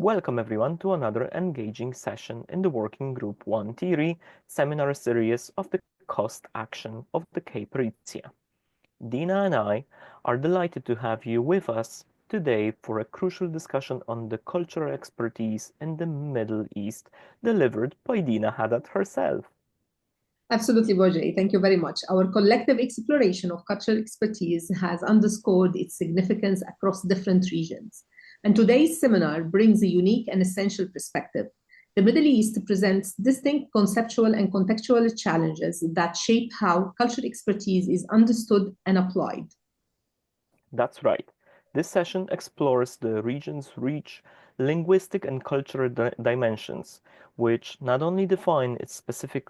Welcome everyone to another engaging session in the Working Group 1 Theory seminar series of the Cost Action of the K-Peritia. Dina and I are delighted to have you with us today for a crucial discussion on the cultural expertise in the Middle East delivered by Dina Hadad herself. Absolutely, Blazej. Thank you very much. Our collective exploration of cultural expertise has underscored its significance across different regions. And today's seminar brings a unique and essential perspective. The Middle East presents distinct conceptual and contextual challenges that shape how cultural expertise is understood and applied. That's right. This session explores the region's rich linguistic and cultural dimensions, which not only define its specific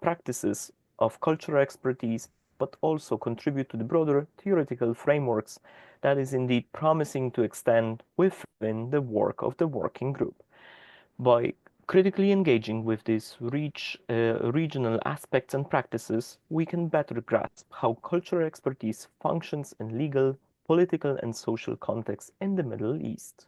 practices of cultural expertise, but also contribute to the broader theoretical frameworks that is indeed promising to extend within the work of the working group. By critically engaging with these rich regional aspects and practices, we can better grasp how cultural expertise functions in legal, political, and social contexts in the Middle East.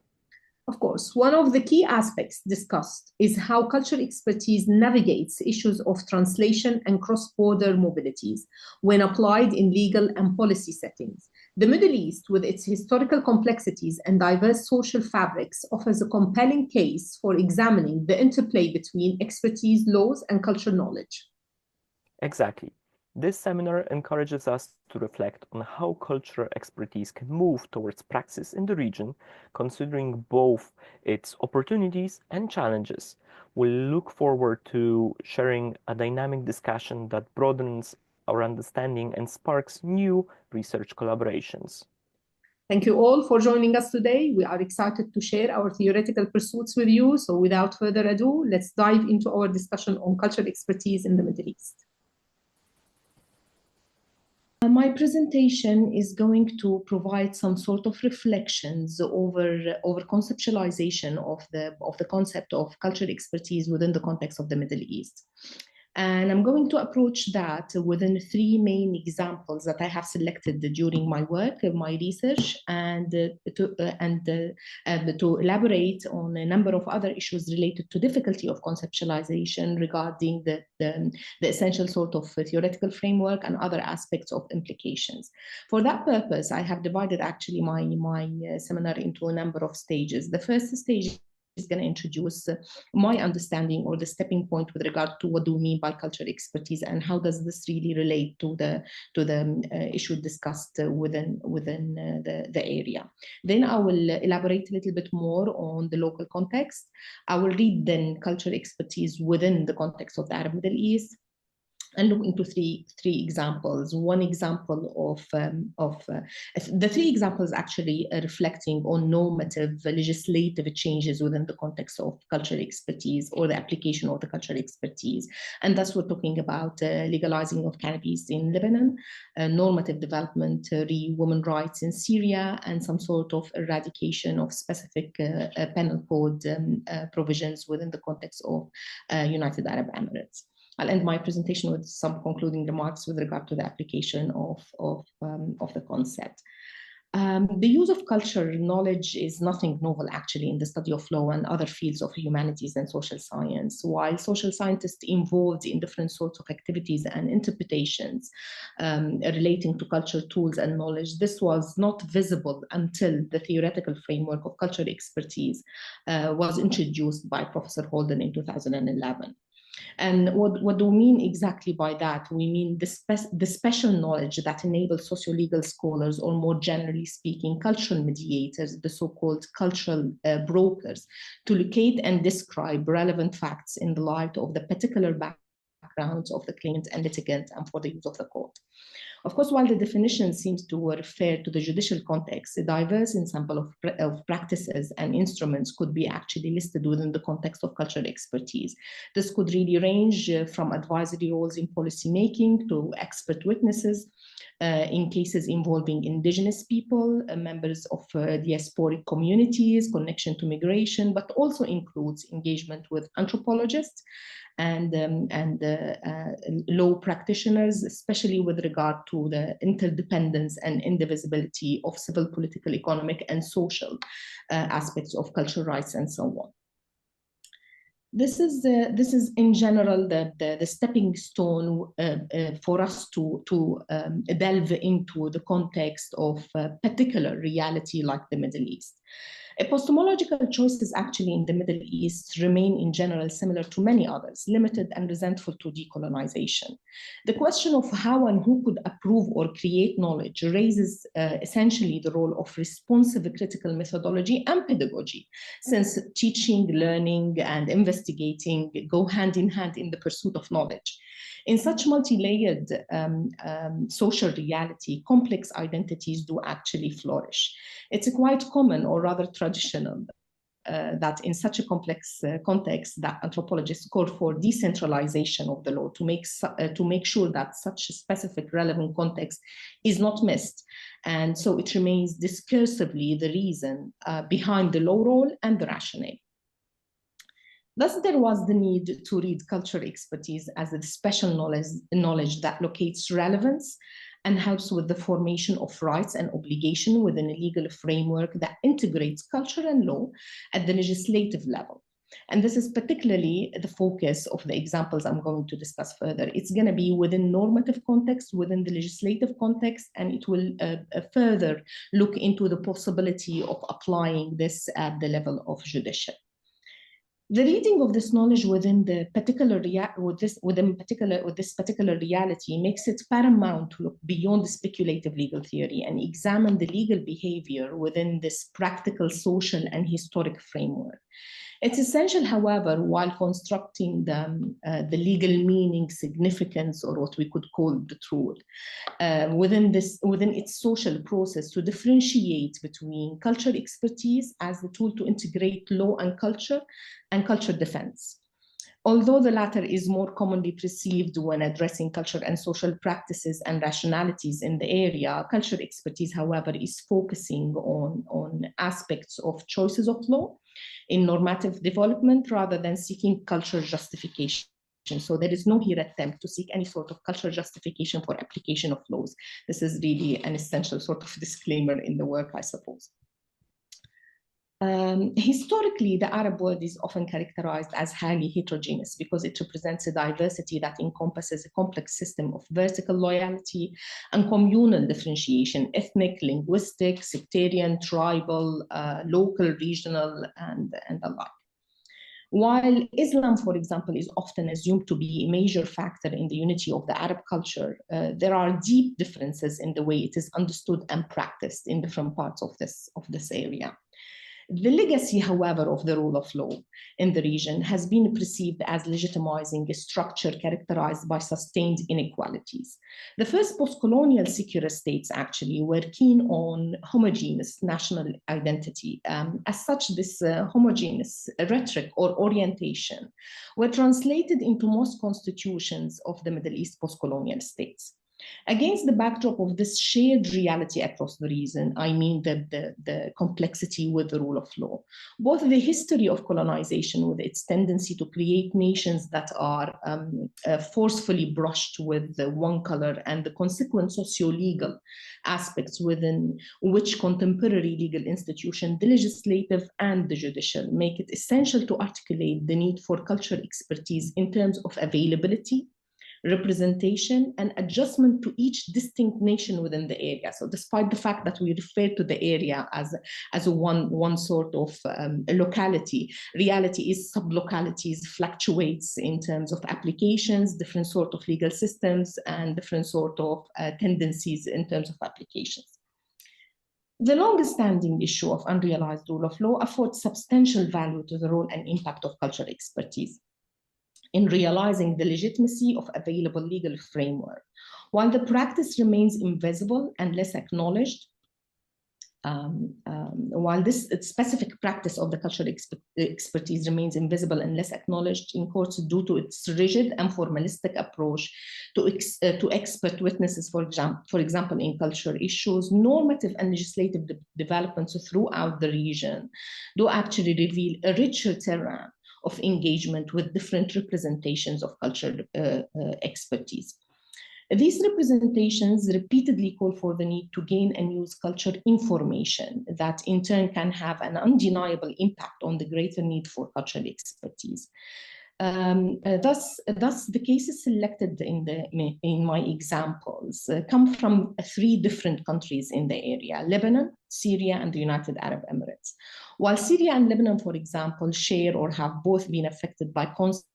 Of course, one of the key aspects discussed is how cultural expertise navigates issues of translation and cross-border mobilities when applied in legal and policy settings. The Middle East, with its historical complexities and diverse social fabrics, offers a compelling case for examining the interplay between expertise, laws, and cultural knowledge. Exactly. This seminar encourages us to reflect on how cultural expertise can move towards praxis in the region, considering both its opportunities and challenges. We look forward to sharing a dynamic discussion that broadens our understanding and sparks new research collaborations. Thank you all for joining us today. We are excited to share our theoretical pursuits with you. So without further ado, let's dive into our discussion on cultural expertise in the Middle East. My presentation is going to provide some sort of reflections over conceptualization of the concept of cultural expertise within the context of the Middle East. And I'm going to approach that within three main examples that I have selected during my work, my research, and to elaborate on a number of other issues related to difficulty of conceptualization regarding the essential sort of theoretical framework and other aspects of implications. For that purpose, I have divided actually my seminar into a number of stages. The first stage is going to introduce my understanding or the stepping point with regard to what do we mean by cultural expertise and how does this really relate to the issue discussed within the area. Then I will elaborate a little bit more on the local context. I will read then cultural expertise within the context of the Arab Middle East, and look into three examples. One example of the three examples actually reflecting on normative legislative changes within the context of cultural expertise or the application of the cultural expertise. And thus we're talking about legalizing of cannabis in Lebanon, normative development, women rights in Syria, and some sort of eradication of specific penal code provisions within the context of United Arab Emirates. I'll end my presentation with some concluding remarks with regard to the application of the concept. The use of cultural knowledge is nothing novel actually in the study of law and other fields of humanities and social science. While social scientists involved in different sorts of activities and interpretations relating to cultural tools and knowledge, this was not visible until the theoretical framework of cultural expertise was introduced by Professor Holden in 2011. And what do we mean exactly by that? We mean the special knowledge that enables socio-legal scholars, or more generally speaking, cultural mediators, the so-called cultural brokers, to locate and describe relevant facts in the light of the particular backgrounds of the claimant and litigant and for the use of the court. Of course, while the definition seems to refer to the judicial context, a diverse ensemble of practices and instruments could be actually listed within the context of cultural expertise. This could really range from advisory roles in policymaking to expert witnesses, in cases involving indigenous people, members of diasporic communities, connection to migration, but also includes engagement with anthropologists and law practitioners, especially with regard to the interdependence and indivisibility of civil, political, economic, and social aspects of cultural rights and so on. This is in general the stepping stone for us to delve into the context of a particular reality like the Middle East. Epistemological choices actually in the Middle East remain in general similar to many others, limited and resentful to decolonization. The question of how and who could approve or create knowledge raises essentially the role of responsive critical methodology and pedagogy, since teaching, learning, and investigating go hand in hand in the pursuit of knowledge. In such multi-layered social reality, complex identities do actually flourish. It's quite common, or rather traditional, that in such a complex context that anthropologists call for decentralization of the law to make sure that such a specific relevant context is not missed. And so it remains discursively the reason behind the law role and the rationale. Thus, there was the need to read cultural expertise as a special knowledge that locates relevance and helps with the formation of rights and obligation within a legal framework that integrates culture and law at the legislative level. And this is particularly the focus of the examples I'm going to discuss further. It's going to be within normative context, within the legislative context, and it will further look into the possibility of applying this at the level of judicial. The reading of this knowledge within this particular reality makes it paramount to look beyond the speculative legal theory and examine the legal behavior within this practical, social, and historic framework. It's essential, however, while constructing the legal meaning, significance, or what we could call the truth, within its social process, to differentiate between cultural expertise as the tool to integrate law and culture defense. Although the latter is more commonly perceived when addressing culture and social practices and rationalities in the area, cultural expertise, however, is focusing on aspects of choices of law in normative development rather than seeking cultural justification. So there is no here attempt to seek any sort of cultural justification for application of laws. This is really an essential sort of disclaimer in the work, I suppose. Historically, the Arab world is often characterized as highly heterogeneous because it represents a diversity that encompasses a complex system of vertical loyalty and communal differentiation, ethnic, linguistic, sectarian, tribal, local, regional, and the like. While Islam, for example, is often assumed to be a major factor in the unity of the Arab culture, there are deep differences in the way it is understood and practiced in different parts of this area. The legacy, however, of the rule of law in the region has been perceived as legitimizing a structure characterized by sustained inequalities. The first post-colonial secular states actually were keen on homogeneous national identity. As such, this homogeneous rhetoric or orientation were translated into most constitutions of the Middle East post-colonial states. Against the backdrop of this shared reality across the region, I mean the complexity with the rule of law, both the history of colonization with its tendency to create nations that are forcefully brushed with one color and the consequent socio-legal aspects within which contemporary legal institutions, the legislative and the judicial, make it essential to articulate the need for cultural expertise in terms of availability, representation, and adjustment to each distinct nation within the area. So despite the fact that we refer to the area as a one sort of locality, reality is sublocalities, fluctuates in terms of applications, different sort of legal systems, and different sort of tendencies in terms of applications. The long-standing issue of unrealized rule of law affords substantial value to the role and impact of cultural expertise in realizing the legitimacy of available legal framework. While the practice remains invisible and less acknowledged, While this specific practice of the cultural expertise remains invisible and less acknowledged in courts due to its rigid and formalistic approach to expert witnesses, for example, in cultural issues, normative and legislative developments throughout the region do actually reveal a richer terrain of engagement with different representations of cultural expertise. These representations repeatedly call for the need to gain and use culture information that in turn can have an undeniable impact on the greater need for cultural expertise. Thus, the cases selected in my examples come from 3 different countries in the area: Lebanon, Syria, and the United Arab Emirates. While Syria and Lebanon, for example, share or have both been affected by constant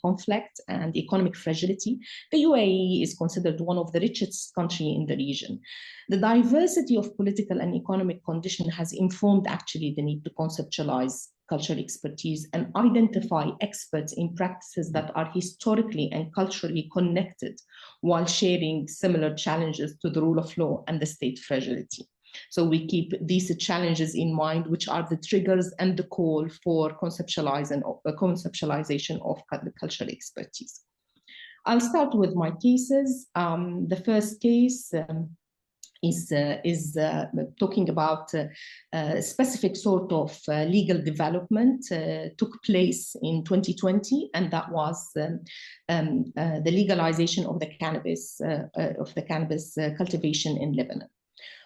conflict and economic fragility, the UAE is considered one of the richest countries in the region. The diversity of political and economic conditions has informed actually the need to conceptualize cultural expertise and identify experts in practices that are historically and culturally connected while sharing similar challenges to the rule of law and the state fragility. So we keep these challenges in mind, which are the triggers and the call for conceptualization of the cultural expertise. I'll start with my cases. The first case is talking about a specific sort of legal development took place in 2020, and that was the legalization of the cannabis cultivation in Lebanon.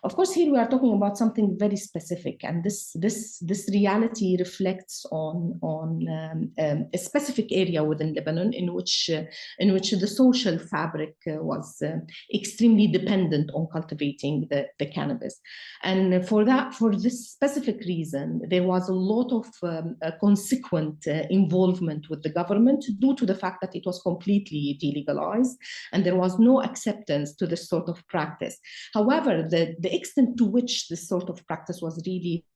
Of course, here we are talking about something very specific, and this reality reflects on a specific area within Lebanon in which the social fabric was extremely dependent on cultivating the cannabis, and for this specific reason, there was a lot of consequent involvement with the government due to the fact that it was completely delegalized and there was no acceptance to this sort of practice. However, the extent to which this sort of practice was really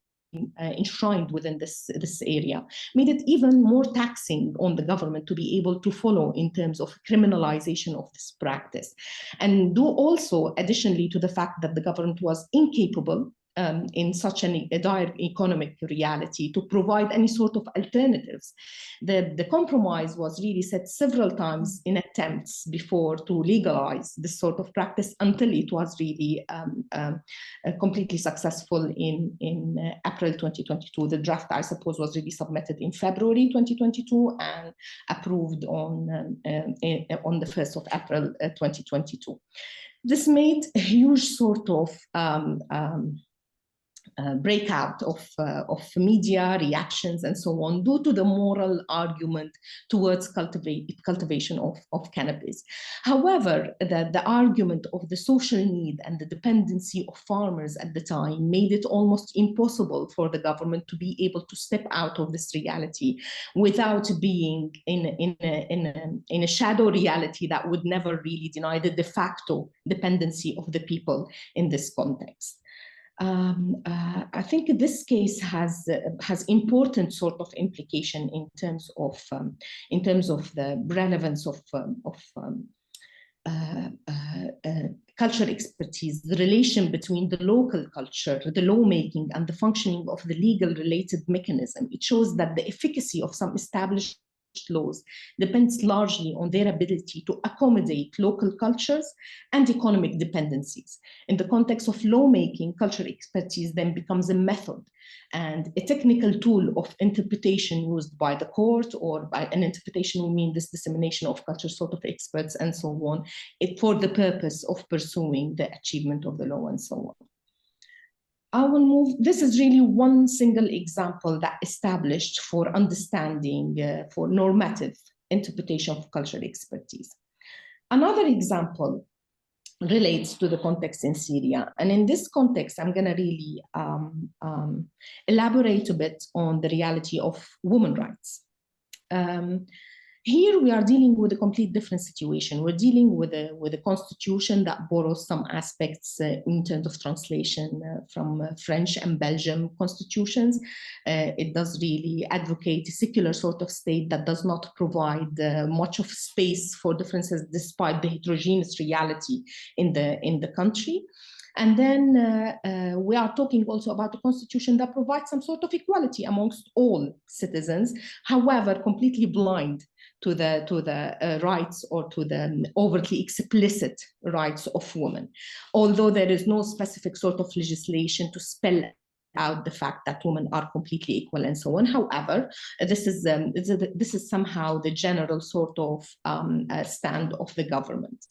enshrined within this area made it even more taxing on the government to be able to follow in terms of criminalization of this practice. And due also additionally to the fact that the government was incapable in such a dire economic reality to provide any sort of alternatives. The compromise was really set several times in attempts before to legalize this sort of practice until it was really completely successful in April 2022. The draft, I suppose, was really submitted in February 2022 and approved on the 1st of April 2022. This made a huge sort of breakout of media reactions and so on due to the moral argument towards cultivation of cannabis. However, the argument of the social need and the dependency of farmers at the time made it almost impossible for the government to be able to step out of this reality without being in a shadow reality that would never really deny the de facto dependency of the people in this context. I think this case has important sort of implication in terms of the relevance of cultural expertise, the relation between the local culture, the lawmaking, and the functioning of the legal related mechanism. It shows that the efficacy of some established laws depends largely on their ability to accommodate local cultures and economic dependencies. In the context of lawmaking, cultural expertise then becomes a method and a technical tool of interpretation used by the court, or by an interpretation we mean this dissemination of culture sort of experts and so on, for the purpose of pursuing the achievement of the law and so on. I will move. This is really one single example that established for understanding, for normative interpretation of cultural expertise. Another example relates to the context in Syria. And in this context, I'm going to really elaborate a bit on the reality of women's rights. Here we are dealing with a complete different situation. We're dealing with a constitution that borrows some aspects in terms of translation from French and Belgian constitutions. It does really advocate a secular sort of state that does not provide much of space for differences despite the heterogeneous reality in the country. And then we are talking also about a constitution that provides some sort of equality amongst all citizens, however, completely blind to the rights or to the overtly explicit rights of women, although there is no specific sort of legislation to spell out the fact that women are completely equal and so on. However, this is somehow the general sort of stand of the government.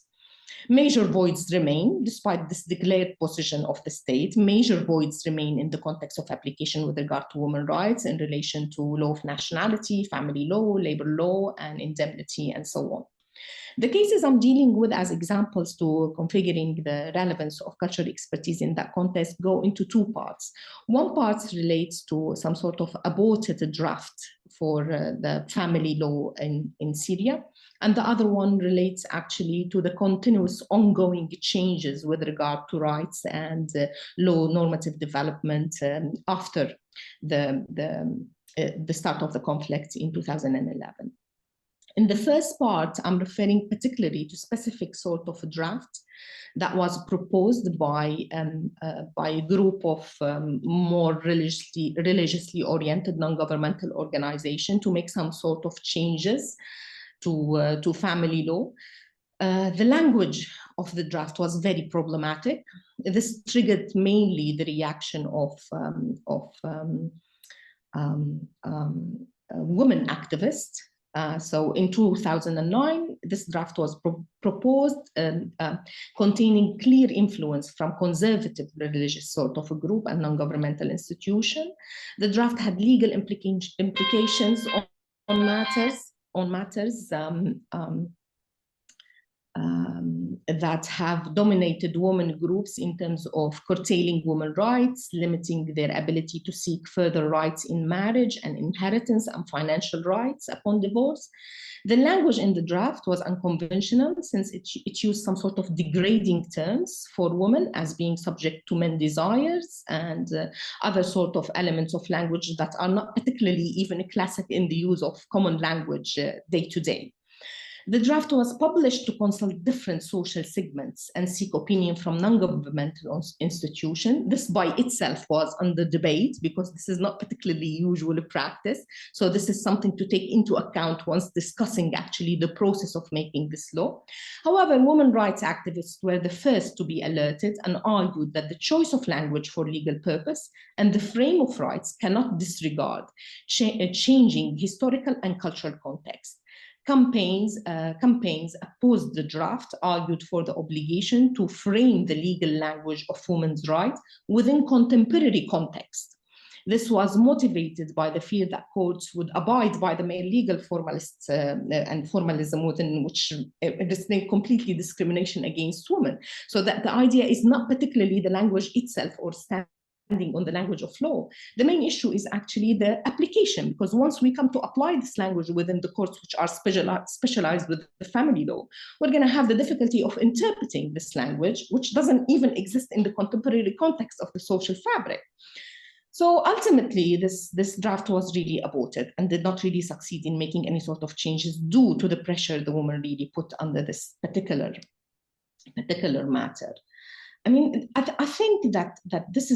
Major voids remain, despite this declared position of the state. Major voids remain in the context of application with regard to women's rights in relation to law of nationality, family law, labor law, and indemnity, and so on. The cases I'm dealing with as examples to configuring the relevance of cultural expertise in that context go into two parts. One part relates to some sort of aborted draft for the family law in Syria, and the other one relates actually to the continuous ongoing changes with regard to rights and law normative development after the start of the conflict in 2011. In the first part, I'm referring particularly to specific sort of a draft that was proposed by a group of more religiously oriented non-governmental organization to make some sort of changes to family law. The language of the draft was very problematic. This triggered mainly the reaction of women activists. So in 2009, this draft was proposed containing clear influence from conservative religious sort of a group and non-governmental institution. The draft had legal implications on matters that have dominated women groups in terms of curtailing women's rights, limiting their ability to seek further rights in marriage and inheritance and financial rights upon divorce. The language in the draft was unconventional since it used some sort of degrading terms for women as being subject to men's desires and other sort of elements of language that are not particularly even classic in the use of common language day to day. The draft was published to consult different social segments and seek opinion from non-governmental institutions. This by itself was under debate because this is not particularly usual practice. So this is something to take into account once discussing actually the process of making this law. However, women's rights activists were the first to be alerted and argued that the choice of language for legal purpose and the frame of rights cannot disregard changing historical and cultural context. Campaigns opposed the draft, argued for the obligation to frame the legal language of women's rights within contemporary context. This was motivated by the fear that courts would abide by the male legal formalists and formalism within which is completely discrimination against women. So that the idea is not particularly the language itself or standing on the language of law. The main issue is actually the application, because once we come to apply this language within the courts which are specialized with the family law, we're going to have the difficulty of interpreting this language, which doesn't even exist in the contemporary context of the social fabric. So ultimately, this draft was really aborted and did not really succeed in making any sort of changes due to the pressure the woman really put under this particular matter. I mean, I think that this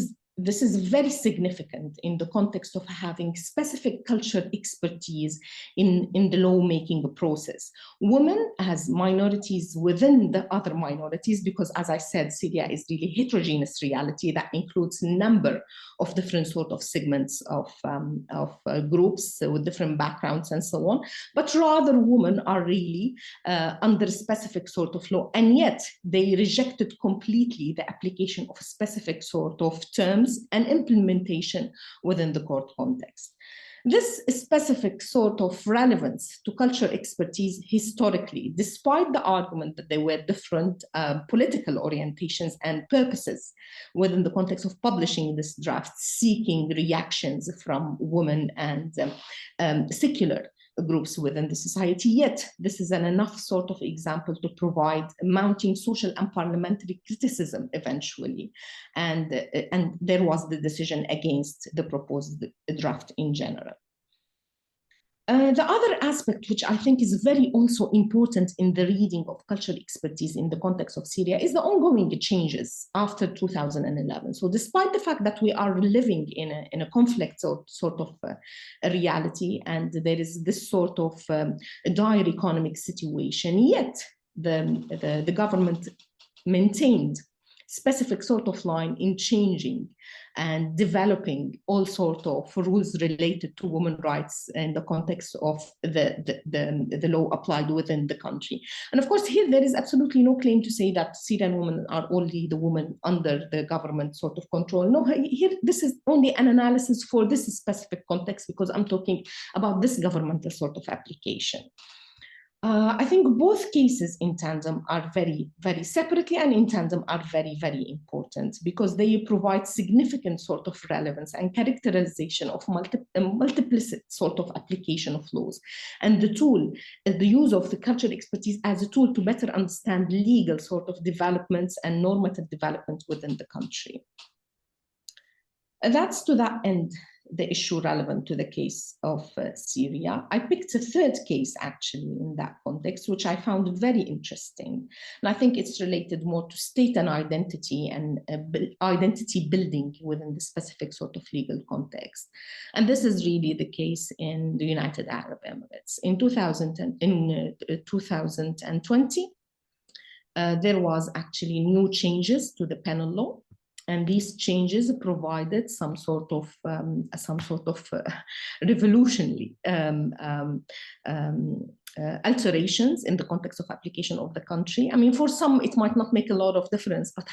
is very significant in the context of having specific cultural expertise in the lawmaking process. Women as minorities within the other minorities, because as I said, Syria is really heterogeneous reality that includes a number of different sort of segments of groups with different backgrounds and so on, but rather women are really under a specific sort of law, and yet they rejected completely the application of a specific sort of terms and implementation within the court context. This specific sort of relevance to cultural expertise historically, despite the argument that there were different political orientations and purposes within the context of publishing this draft, seeking reactions from women and secular groups within the society, yet this is an enough sort of example to provide mounting social and parliamentary criticism eventually. And there was the decision against the proposed draft in general. The other aspect, which I think is very also important in the reading of cultural expertise in the context of Syria, is the ongoing changes after 2011. So despite the fact that we are living in a conflict sort of a reality, and there is this sort of dire economic situation, yet the government maintained specific sort of line in changing and developing all sorts of rules related to women's rights in the context of the law applied within the country. And of course, here there is absolutely no claim to say that Syrian women are only the women under the government sort of control. No, here this is only an analysis for this specific context, because I'm talking about this governmental sort of application. I think both cases in tandem are very, very separately and in tandem are very, very important, because they provide significant sort of relevance and characterization of multiplicit sort of application of laws, and the use of the cultural expertise as a tool to better understand legal sort of developments and normative development within the country. That's to that end the issue relevant to the case of Syria. I picked a third case actually in that context, which I found very interesting. And I think it's related more to state and identity identity building within the specific sort of legal context. And this is really the case in the United Arab Emirates. In 2020, there was actually new changes to the penal law. And these changes provided some sort of revolutionary alterations in the context of application of the country. I mean, for some it might not make a lot of difference, but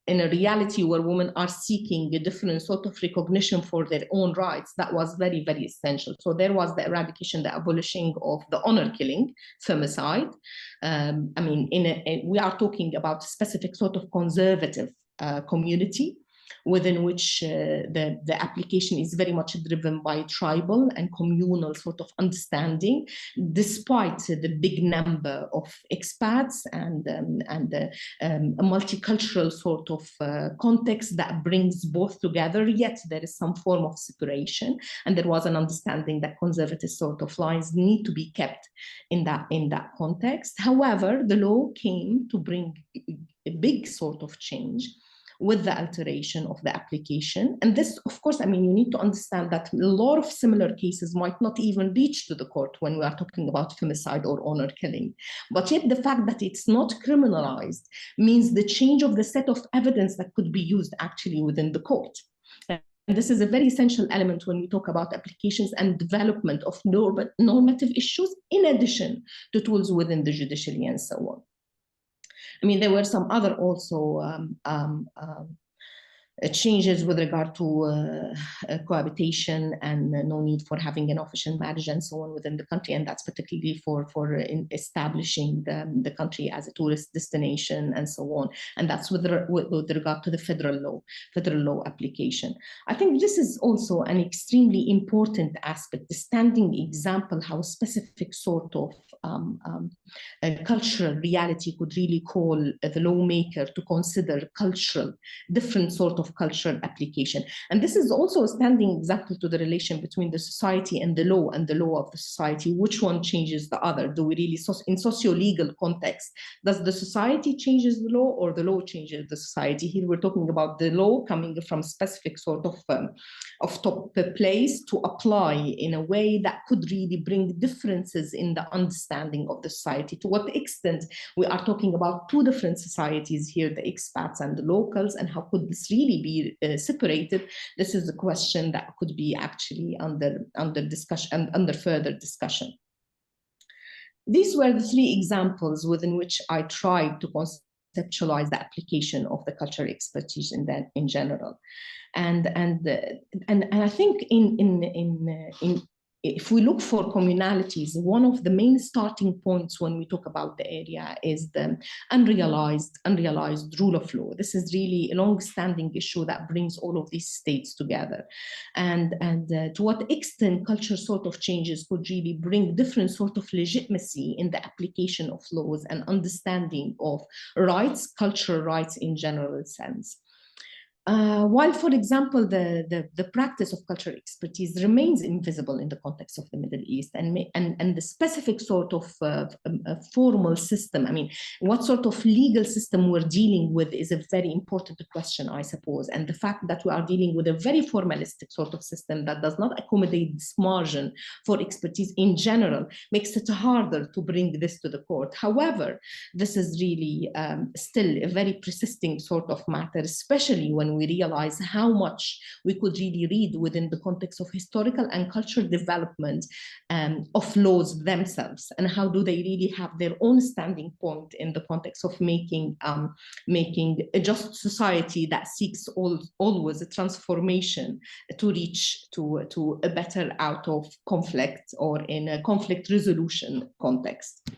in a reality where women are seeking a different sort of recognition for their own rights, that was very, very essential. So there was the eradication, the abolishing of the honor killing, femicide. I mean, we are talking about a specific sort of conservative community within which the application is very much driven by tribal and communal sort of understanding, despite the big number of expats and a multicultural sort of context that brings both together, yet there is some form of separation. And there was an understanding that conservative sort of lines need to be kept in that context. However, the law came to bring a big sort of change with the alteration of the application. And this, of course, I mean, you need to understand that a lot of similar cases might not even reach to the court when we are talking about femicide or honor killing. But yet the fact that it's not criminalized means the change of the set of evidence that could be used actually within the court. And this is a very essential element when we talk about applications and development of normative issues, in addition to tools within the judiciary and so on. I mean, there were some other also changes with regard to cohabitation and no need for having an official marriage and so on within the country. And that's particularly for establishing the country as a tourist destination and so on. And that's with regard to the federal law application. I think this is also an extremely important aspect, the standing example, how specific sort of cultural reality could really call the lawmaker to consider different sort of cultural application. And this is also a standing example to the relation between the society and the law of the society. Which one changes the other? Do we really, in socio-legal context, does the society changes the law or the law changes the society? Here we're talking about the law coming from specific sort of top place to apply in a way that could really bring differences in the understanding of the society. To what extent we are talking about two different societies here, the expats and the locals, and how could this really be separated? This is a question that could be actually under discussion and under further discussion. These were the three examples within which I tried to conceptualize the application of the cultural expertise in general, and I think if we look for communalities, one of the main starting points when we talk about the area is the unrealized rule of law. This is really a long-standing issue that brings all of these states together. And to what extent culture sort of changes could really bring different sort of legitimacy in the application of laws and understanding of rights, cultural rights in general sense. While, for example, the practice of cultural expertise remains invisible in the context of the Middle East, and the specific sort of formal system, I mean, what sort of legal system we're dealing with is a very important question, I suppose. And the fact that we are dealing with a very formalistic sort of system that does not accommodate this margin for expertise in general makes it harder to bring this to the court. However, this is really still a very persisting sort of matter, especially when we realize how much we could really read within the context of historical and cultural development of laws themselves, and how do they really have their own standing point in the context of making a just society that seeks always a transformation to reach to a better out of conflict or in a conflict resolution context.